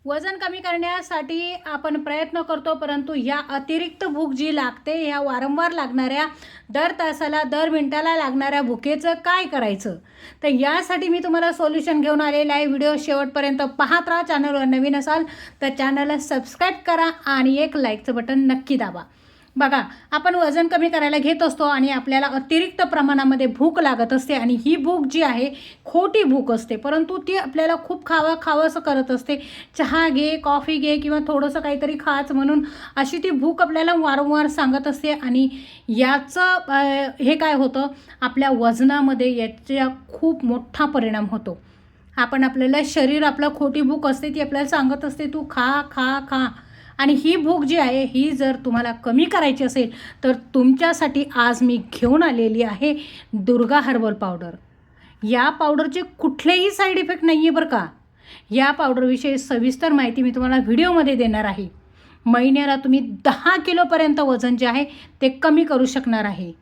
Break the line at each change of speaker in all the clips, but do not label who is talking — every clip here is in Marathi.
वजन कमी करण्यासाठी आपण प्रयत्न करतो, परंतु या अतिरिक्त भूक जी लागते, ह्या वारंवार लागणाऱ्या, दर तासाला दर मिनिटाला लागणाऱ्या भुकेचं काय करायचं? तर यासाठी मी तुम्हाला सोल्युशन घेऊन आलेला आहे. व्हिडिओ शेवटपर्यंत पाहत राहा. चॅनलवर नवीन असाल तर चॅनलला सबस्क्राईब करा आणि एक लाईकचं बटन नक्की दाबा. बघा, आपण वजन कमी करायला घेत असतो आणि आपल्याला अतिरिक्त प्रमाणामध्ये भूक लागत असते आणि ही भूक जी आहे खोटी भूक असते, परंतु ती आपल्याला खूप खावंसं करत असते. चहा घे, कॉफी घे किंवा थोडंसं काहीतरी खाच म्हणून अशी ती भूक आपल्याला वारंवार सांगत असते आणि याचं हे काय होतं, आपल्या वजनामध्ये याचा खूप मोठा परिणाम होतो. आपल्याला शरीर आपलं खोटी भूक असते ती आपल्याला सांगत असते तू खा खा खा, आणि ही भूक जी आहे ही जर तुम्हाला कमी करायची असेल तर तुमच्यासाठी आज मी घेऊन आलेली आहे दुर्गा हर्बल पावडर. या पावडरचे कुठलेही साईड इफेक्ट नाही आहे बरं का. या पावडरविषयी सविस्तर माहिती मी तुम्हाला व्हिडिओमध्ये देणार आहे. महिन्याला तुम्ही 10 किलोपर्यंत वजन जे आहे ते कमी करू शकणार आहे.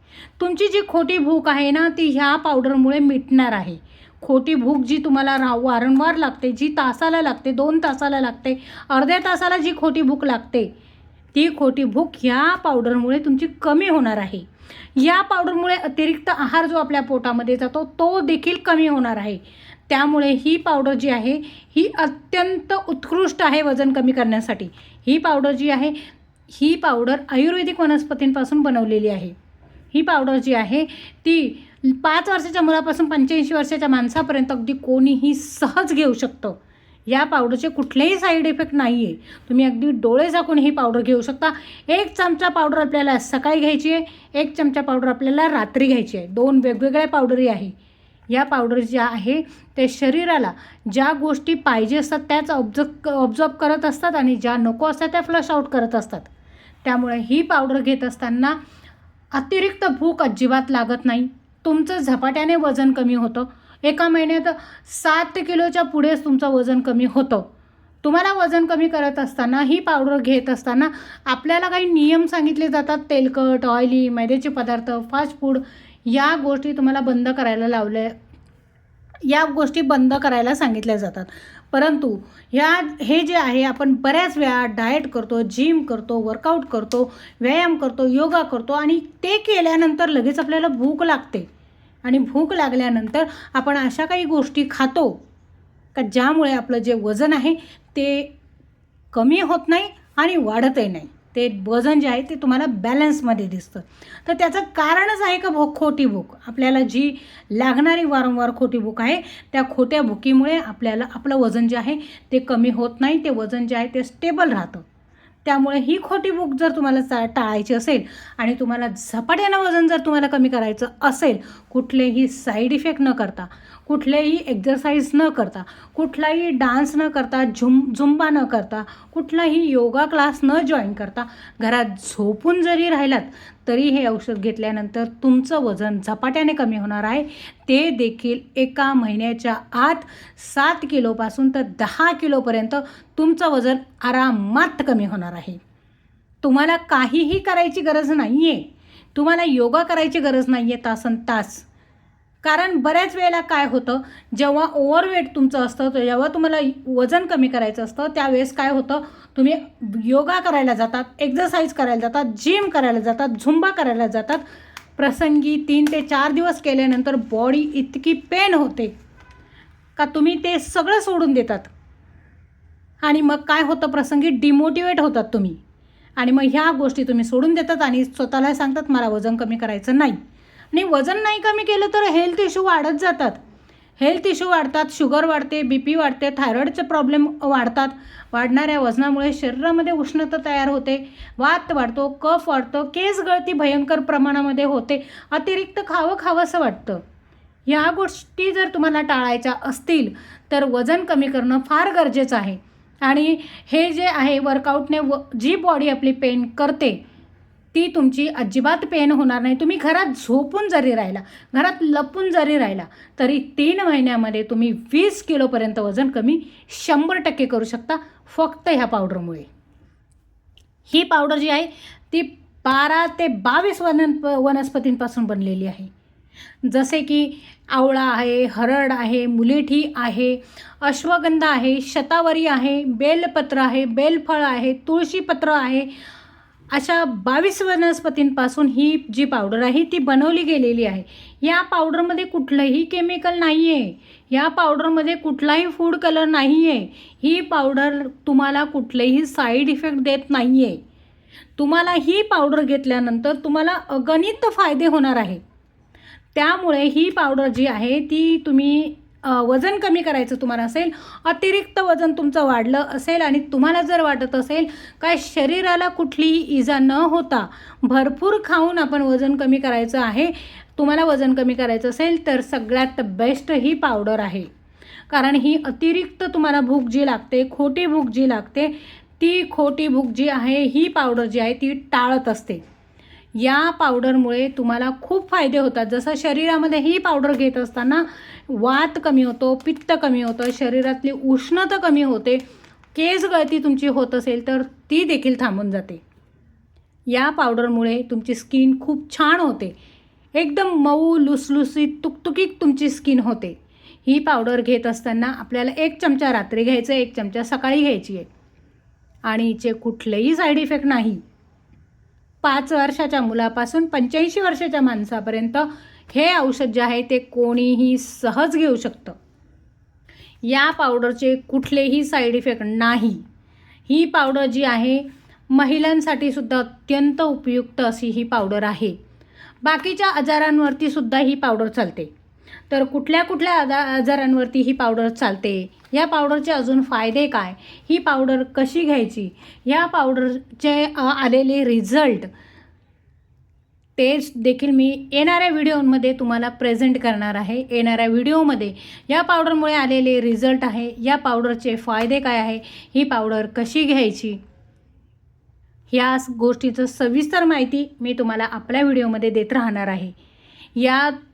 तुमची जी खोटी भूक आहे ना ती ह्या पावडरमुळे मिटणार आहे. खोटी भूक जी तुम्हाला वारंवार लागते, जी तासाला लागते, 2 तासाला लागते, अर्ध्या तासाला जी खोटी भूक लागते, ती खोटी भूक ह्या पावडरमुळे तुमची कमी होणार आहे. या पावडरमुळे अतिरिक्त आहार जो आपल्या पोटामध्ये जातो तो देखील कमी होणार आहे. त्यामुळे ही पावडर जी आहे ही अत्यंत उत्कृष्ट आहे वजन कमी करण्यासाठी. ही पावडर जी आहे ही पावडर आयुर्वेदिक वनस्पतींपासून बनवलेली आहे. ही पावडर जी आहे ती 5 वर्षाच्या मुलापासून 85 वर्षाच्या माणसापर्यंत अगदी कोणीही सहज घेऊ शकतं. या पावडरचे कुठलेही साईड इफेक्ट नाही आहे. तुम्ही अगदी डोळे झाकून ही पावडर घेऊ शकता. 1 चमचा पावडर आपल्याला सकाळी घ्यायची आहे, 1 चमचा पावडर आपल्याला रात्री घ्यायची आहे. 2 वेगवेगळ्या पावडरी आहे. या पावडर ज्या आहे ते शरीराला ज्या गोष्टी पाहिजे असतात त्याच ऑब्झर्व करत असतात आणि ज्या नको असतात त्या फ्लश आउट करत असतात. त्यामुळे ही पावडर घेत असताना अतिरिक्त भूक अजिबात लागत नाही. तुमचं झपाट्याने वजन कमी होतं. एका महिन्यात 7 किलोच्या पुढेच तुमचं वजन कमी होतं. तुम्हाला वजन कमी करत असताना ही पावडर घेत असताना आपल्याला काही नियम सांगितले जातात. तेलकट, ऑइली, मैद्याचे पदार्थ, फास्ट फूड या गोष्टी तुम्हाला बंद करायला या गोष्टी बंद करायला सांगितल्या जातात. परंतु हे जे आहे आपण बऱ्याच वेळा डाएट करतो, जिम करतो, वर्कआउट करतो, व्यायाम करतो, योगा करतो आणि ते केल्यानंतर लगेच आपल्याला भूक लागते आणि भूक लागल्यानंतर आपण अशा काही गोष्टी खातो का ज्यामुळे आपलं जे वजन आहे ते कमी होत नाही आणि वाढतही नाही. ते वजन जे आहे ते तुम्हाला बॅलन्समध्ये दिसतं. तर त्याचं कारणच आहे का खोटी भूक. आपल्याला जी लागणारी वारंवार खोटी भूक आहे त्या खोट्या भुकीमुळे आपल्याला आपलं वजन जे आहे ते कमी होत नाही. ते वजन जे आहे ते स्टेबल राहतं. त्यामुळे ही खोटी भूक जर तुम्हाला टाळायची असेल आणि तुम्हाला झपाट्यानं वजन जर तुम्हाला कमी करायचं असेल, कुठलेही साईड इफेक्ट न करता, कुठलेही एक्झरसाइज न करता, कुठलाही डान्स न करता, झुंबा न करता, कुठलाही योगा क्लास न जॉईन करता, घरात झोपून जरी राहिलात तरी हे औषध घेतल्यानंतर तुमचं वजन झपाट्याने कमी होणार आहे. ते देखील एका महिन्याच्या आत 7 किलोपासून तर 10 किलोपर्यंत तुमचं वजन आरामात कमी होणार आहे. तुम्हाला काहीही करायची गरज नाही आहे. तुम्हाला योगा करायची गरज नाही आहे तासनतास. कारण बऱ्याच वेळेला काय होतं, जेव्हा ओव्हरवेट तुमचं असतं तर जेव्हा तुम्हाला वजन कमी करायचं असतं त्यावेळेस काय होतं, तुम्ही योगा करायला जातात, एक्झरसाइज करायला जातात, जिम करायला जातात, झुंबा करायला जातात. प्रसंगी 3 ते 4 दिवस केल्यानंतर बॉडी इतकी पेन होते का तुम्ही ते सगळं सोडून देतात आणि मग काय होतं, प्रसंगी डिमोटिवेट होतात तुम्ही आणि मग ह्या गोष्टी तुम्ही सोडून देतात आणि स्वतःला सांगतात मला वजन कमी करायचं नाही. आणि वजन नाही कमी केलं तर हेल्थ इश्यू वाढत जातात. हेल्थ इश्यू वाढतात, शुगर वाढते, BP वाढते, थायरॉईडचे प्रॉब्लेम वाढतात. वाढणाऱ्या वजनामुळे शरीरामध्ये उष्णता तयार होते, वात वाढतो, कफ वाढतो, केस गळती भयंकर प्रमाणामध्ये होते, अतिरिक्त खावंसं वाटतं. ह्या गोष्टी जर तुम्हाला टाळायच्या असतील तर वजन कमी करणं फार गरजेचं आहे. आणि हे जे आहे वर्कआउटने जी बॉडी आपली पेन करते ती तुमची अजिबात पेन होणार नाही. तुम्ही घरात झोपून जरी राहिला, घरात लपून जरी राहिला तरी 3 महिन्यामध्ये तुम्ही 20 किलोपर्यंत वजन कमी 100% करू शकता फक्त ह्या पावडरमुळे. ही पावडर जी आहे ती 12 ते 22 वनस्पतींपासून बनलेली आहे. जसे की आवळा आहे, हरड आहे, मुलेठी आहे, अश्वगंधा आहे, शतावरी आहे, बेलपत्र आहे, बेलफळ आहे, तुळशीपत्र आहे. अशा 22 वनस्पतींपासून ही जी पावडर आहे ती बनवली गेलेली आहे. या पावडरमध्ये कुठलंही केमिकल नाही आहे. या पावडरमध्ये कुठलाही फूड कलर नाही आहे. ही पावडर तुम्हाला कुठलेही साईड इफेक्ट देत नाही आहे. तुम्हाला ही पावडर घेतल्यानंतर तुम्हाला अगणित फायदे होणार आहे. त्यामुळे ही पावडर जी आहे ती तुम्ही वजन कमी करायचं तुम्हाला असेल, अतिरिक्त वजन तुमचं वाढलं असेल आणि तुम्हाला जर वाटत असेल काय शरीराला कुठलीही इजा न होता भरपूर खाऊन आपण वजन कमी करायचं आहे, तुम्हाला वजन कमी करायचं असेल तर सगळ्यात बेस्ट ही पावडर आहे. कारण ही अतिरिक्त तुम्हाला भूक जी लागते, खोटी भूक जी लागते, ती खोटी भूक जी आहे ही पावडर जी आहे ती टाळत असते. या पावडरमुळे तुम्हाला खूप फायदे होतात. जसं शरीरामध्ये ही पावडर घेत असताना वात कमी होतो, पित्त कमी होतं, शरीरातली उष्णता कमी होते, केस गळती तुमची होत असेल तर ती देखील थांबून जाते. या पावडरमुळे तुमची स्किन खूप छान होते, एकदम मऊ लुसलुसीत तुकतुकीत तुमची स्किन होते. ही पावडर घेत असताना आपल्याला 1 चमचा रात्री घ्यायचं, 1 चमचा सकाळी घ्यायची आहे आणि हिचे कुठलेही साईड इफेक्ट नाही. 5 वर्षाच्या मुलापासून 85 वर्षाच्या माणसापर्यंत हे औषध जे आहे ते कोणीही सहज घेऊ शकतं. या पावडरचे कुठलेही साईड इफेक्ट नाही. ही पावडर जी आहे महिलांसाठी सुद्धा अत्यंत उपयुक्त अशी ही पावडर आहे. बाकीच्या आजारांवरती सुद्धा ही पावडर चालते. तर कुठल्या कुठल्या आजारांवरती ही पावडर चालते, या पावडरचे अजून फायदे काय, ही पावडर कशी घ्यायची, या पावडरचे आलेले रिझल्ट ते देखील मी येणाऱ्या व्हिडिओमध्ये तुम्हाला प्रेझेंट करणार आहे. येणाऱ्या व्हिडिओमध्ये या पावडरमुळे आलेले रिझल्ट आहे, या पावडरचे फायदे काय आहे, ही पावडर कशी घ्यायची, ह्या गोष्टीचं सविस्तर माहिती मी तुम्हाला आपल्या व्हिडिओमध्ये देत राहणार आहे.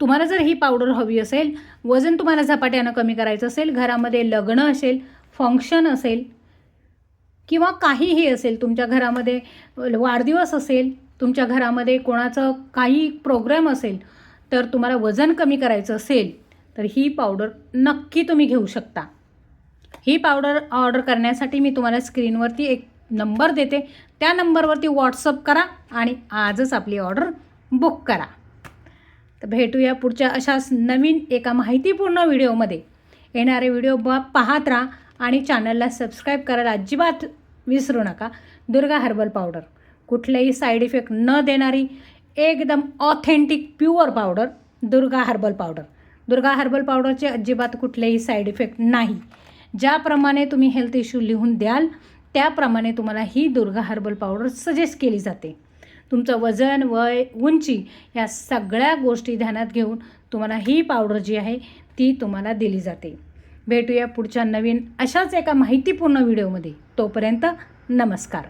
तुम्हाला जर ही पावडर हवी असेल, वजन तुम्हाला झपाट्यानं कमी करायचं असेल, घरामध्ये लग्न असेल, फंक्शन असेल किंवा काहीही असेल, तुमच्या घरामध्ये वाढदिवस असेल, तुमच्या घरामध्ये कोणाचं काही प्रोग्राम असेल, तर तुम्हाला वजन कमी करायचं असेल तर ही पावडर नक्की तुम्ही घेऊ शकता. ही पावडर ऑर्डर करण्यासाठी मी तुम्हाला स्क्रीनवरती एक नंबर देते, त्या नंबरवरती व्हॉट्सअप करा आणि आजच आपली ऑर्डर बुक करा. तर भेटूया पुढच्या अशाच नवीन एका माहितीपूर्ण व्हिडिओमध्ये. येणारे व्हिडिओ पाहत राहा आणि चॅनलला सबस्क्राईब करायला अजिबात विसरू नका. दुर्गा हर्बल पावडर, कुठलेही साईड इफेक्ट न देणारी एकदम authentic pure powder Durga herbal powder. Durga herbal पावडरचे अजिबात कुठलेही साईड इफेक्ट नाही. ज्याप्रमाणे तुम्ही हेल्थ इश्यू लिहून द्याल त्याप्रमाणे तुम्हाला ही दुर्गा हर्बल पावडर सजेस्ट केली जाते. तुमचं वजन, वय, उंची या सगळ्या गोष्टी ध्यानात घेऊन तुम्हाला ही पावडर जी आहे ती तुम्हाला दिली जाते. भेटूया पुढच्या नवीन अशाच एका माहितीपूर्ण व्हिडिओमध्ये. तोपर्यंत नमस्कार.